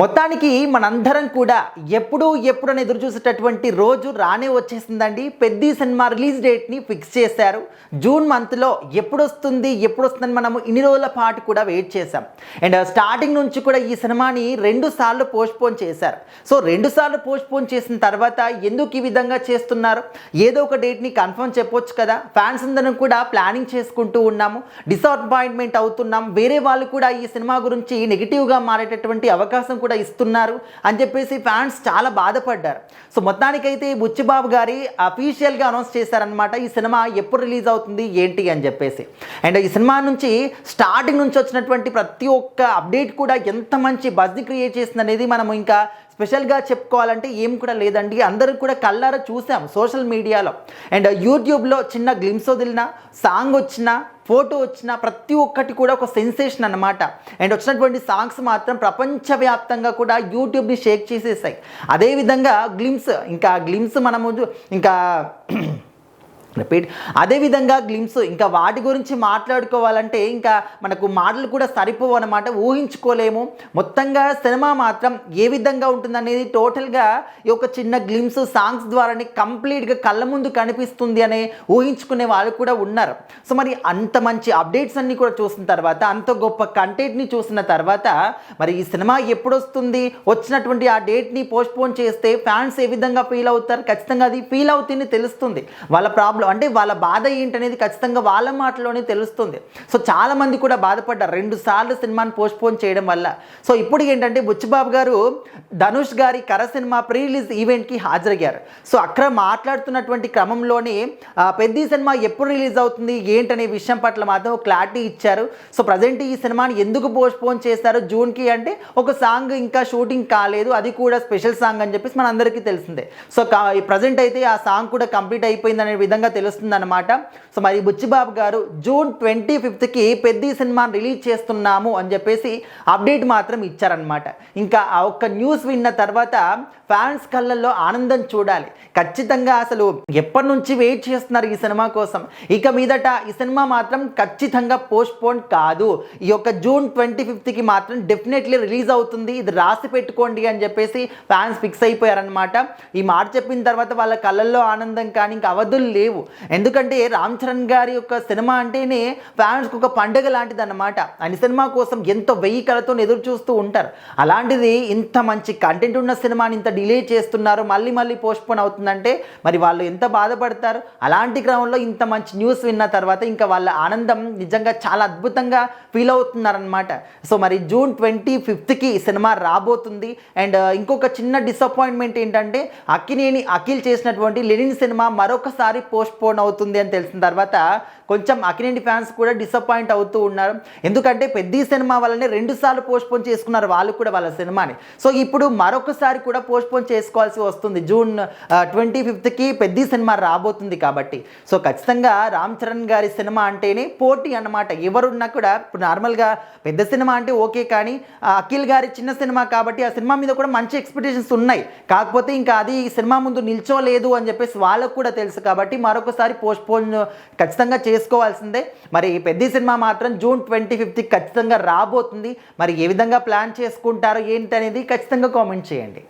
మొత్తానికి మనందరం కూడా ఎప్పుడని ఎదురు చూసేటటువంటి రోజు రానే వచ్చేసిందండి. పెద్ద సినిమా రిలీజ్ డేట్ని ఫిక్స్ చేశారు. జూన్ మంత్లో ఎప్పుడు వస్తుందని మనము ఇన్ని రోజుల పాటు కూడా వెయిట్ చేశాం. అండ్ స్టార్టింగ్ నుంచి కూడా ఈ సినిమాని 2 సార్లు పోస్ట్పోన్ చేశారు. సో 2 సార్లు పోస్ట్పోన్ చేసిన తర్వాత ఎందుకు ఈ విధంగా చేస్తున్నారు? ఏదో ఒక డేట్ని కన్ఫర్మ్ చెప్పొచ్చు కదా. ఫ్యాన్స్ అందరం కూడా ప్లానింగ్ చేసుకుంటూ ఉన్నాము, డిసప్పాయింట్మెంట్ అవుతున్నాం. వేరే వాళ్ళు కూడా ఈ సినిమా గురించి నెగిటివ్గా మారేటటువంటి అవకాశం కూడా ఇస్తున్నారు అని చెప్పేసి ఫ్యాన్స్ చాలా బాధపడ్డారు. సో మొత్తానికైతే బుచ్చిబాబు గారి అఫీషియల్గా అనౌన్స్ చేశారనమాట ఈ సినిమా ఎప్పుడు రిలీజ్ అవుతుంది ఏంటి అని చెప్పేసి. అండ్ ఈ సినిమా నుంచి స్టార్టింగ్ నుంచి వచ్చినటువంటి ప్రతి ఒక్క అప్డేట్ కూడా ఎంత మంచి బజ్ని క్రియేట్ చేస్తుంది అనేది మనం ఇంకా స్పెషల్గా చెప్పుకోవాలంటే ఏం కూడా లేదండి. అందరూ కూడా కళ్ళారా చూసాం సోషల్ మీడియాలో. అండ్ యూట్యూబ్లో చిన్న గ్లిమ్స్ వదిలిన, సాంగ్ వచ్చిన, ఫోటో వచ్చిన ప్రతి ఒక్కటి కూడా ఒక సెన్సేషన్ అనమాట. అండ్ వచ్చినటువంటి సాంగ్స్ మాత్రం ప్రపంచవ్యాప్తంగా కూడా యూట్యూబ్ని షేక్ చేసేసాయి. అదేవిధంగా గ్లిమ్స్ మనము ఇంకా అదేవిధంగా గ్లిమ్స్ ఇంకా వాటి గురించి మాట్లాడుకోవాలంటే ఇంకా మనకు మాటలు కూడా సరిపోవు అనమాట, ఊహించుకోలేము. మొత్తంగా సినిమా మాత్రం ఏ విధంగా ఉంటుందనేది టోటల్గా ఈ ఒక చిన్న గ్లిమ్స్ సాంగ్స్ ద్వారానే కంప్లీట్గా కళ్ళ ముందు కనిపిస్తుంది అనే ఊహించుకునే వాళ్ళు కూడా ఉన్నారు. సో మరి అంత మంచి అప్డేట్స్ అన్నీ కూడా చూసిన తర్వాత, అంత గొప్ప కంటెంట్ని చూసిన తర్వాత మరి ఈ సినిమా ఎప్పుడు వస్తుంది, వచ్చినటువంటి ఆ డేట్ని పోస్ట్పోన్ చేస్తే ఫ్యాన్స్ ఏ విధంగా ఫీల్ అవుతారు? ఖచ్చితంగా అది ఫీల్ అవుతుంది, తెలుస్తుంది వాళ్ళ ప్రాబ్లం అంటే వాళ్ళ బాధ ఏంటనేది ఖచ్చితంగా వాళ్ళ మాటలోనే తెలుస్తుంది. సో చాలామంది కూడా బాధపడ్డారు 2 సార్లు సినిమాని పోస్ట్పోన్ చేయడం వల్ల. సో ఇప్పుడు ఏంటంటే బుచ్చిబాబు గారు ధనుష్ గారి కర సినిమా ప్రీ రిలీజ్ ఈవెంట్కి హాజరయ్యారు. సో అక్కడ మాట్లాడుతున్నటువంటి క్రమంలోనే పెద్ద సినిమా ఎప్పుడు రిలీజ్ అవుతుంది ఏంటనే విషయం పట్ల మాత్రం క్లారిటీ ఇచ్చారు. సో ప్రజెంట్ ఈ సినిమాని ఎందుకు పోస్ట్పోన్ చేశారు జూన్కి అంటే ఒక సాంగ్ ఇంకా షూటింగ్ కాలేదు, అది కూడా స్పెషల్ సాంగ్ అని చెప్పేసి మన అందరికీ తెలిసిందే. సో ప్రజెంట్ అయితే ఆ సాంగ్ కూడా కంప్లీట్ అయిపోయిందనే విధంగా తెలుస్తుంది అనమాట. సో మరి బుచ్చిబాబు గారు జూన్ 25కి పెద్ద సినిమాని రిలీజ్ చేస్తున్నాము అని చెప్పేసి అప్డేట్ మాత్రం ఇచ్చారనమాట. ఇంకా ఆ ఒక్క న్యూస్ విన్న తర్వాత ఫ్యాన్స్ కళ్ళల్లో ఆనందం చూడాలి. ఖచ్చితంగా అసలు ఎప్పటి నుంచి వెయిట్ చేస్తున్నారు ఈ సినిమా కోసం. ఇక మీదట ఈ సినిమా మాత్రం ఖచ్చితంగా పోస్ట్పోన్ కాదు. ఈ యొక్క జూన్ 25కి మాత్రం డెఫినెట్లీ రిలీజ్ అవుతుంది, ఇది రాసి పెట్టుకోండి అని చెప్పేసి ఫ్యాన్స్ ఫిక్స్ అయిపోయారనమాట. ఈ మాట చెప్పిన తర్వాత వాళ్ళ కళ్ళల్లో ఆనందం కానీ ఇంకా అవధులు లేవు. ఎందుకంటే రామ్ చరణ్ గారి యొక్క సినిమా అంటేనే ఫ్యాన్స్కి ఒక పండుగ లాంటిది అన్నమాట. ఆయన సినిమా కోసం ఎంతో 1000 కళతో ఎదురు చూస్తూ ఉంటారు. అలాంటిది ఇంత మంచి కంటెంట్ ఉన్న సినిమాని ఇంత డిలే చేస్తున్నారు, మళ్ళీ పోస్ట్పోన్ అవుతుందంటే మరి వాళ్ళు ఎంత బాధపడతారు. అలాంటి క్రమంలో ఇంత మంచి న్యూస్ విన్న తర్వాత ఇంకా వాళ్ళ ఆనందం నిజంగా చాలా అద్భుతంగా ఫీల్ అవుతున్నారనమాట. సో మరి జూన్ 25కి సినిమా రాబోతుంది. అండ్ ఇంకొక చిన్న డిసప్పాయింట్మెంట్ ఏంటంటే అఖిల్ చేసినటువంటి లెనిన్ సినిమా మరొకసారి పోస్ట్పోన్ అవుతుంది అని తెలిసిన తర్వాత కొంచెం అక్కినేని ఫ్యాన్స్ కూడా డిసప్పాయింట్ అవుతూ ఉన్నారు. ఎందుకంటే పెద్ద సినిమా వల్లనే 2 సార్లు పోస్ట్పోన్ చేసుకున్నారు వాళ్ళు కూడా వాళ్ళ సినిమాని. సో ఇప్పుడు మరొకసారి కూడా పోస్ట్పోన్ చేసుకోవాల్సి వస్తుంది. జూన్ 25కి పెద్ద సినిమా రాబోతుంది కాబట్టి. సో ఖచ్చితంగా రామ్ చరణ్ గారి సినిమా అంటేనే పోటీ అన్నమాట. ఎవరున్నా కూడా ఇప్పుడు నార్మల్గా పెద్ద సినిమా అంటే ఓకే, కానీ అఖిల్ గారి చిన్న సినిమా కాబట్టి ఆ సినిమా మీద కూడా మంచి ఎక్స్పెక్టేషన్స్ ఉన్నాయి. కాకపోతే ఇంకా అది సినిమా ముందు నిల్చోలేదు అని చెప్పేసి వాళ్ళకు కూడా తెలుసు కాబట్టి మరొకసారి పోస్ట్పోన్ ఖచ్చితంగా చేసుకోవాల్సిందే. మరి పెద్ద సినిమా మాత్రం జూన్ 25కి ఖచ్చితంగా రాబోతుంది. మరి ఏ విధంగా ప్లాన్ చేసుకుంటారో ఏంటి అనేది ఖచ్చితంగా కామెంట్ చేయండి.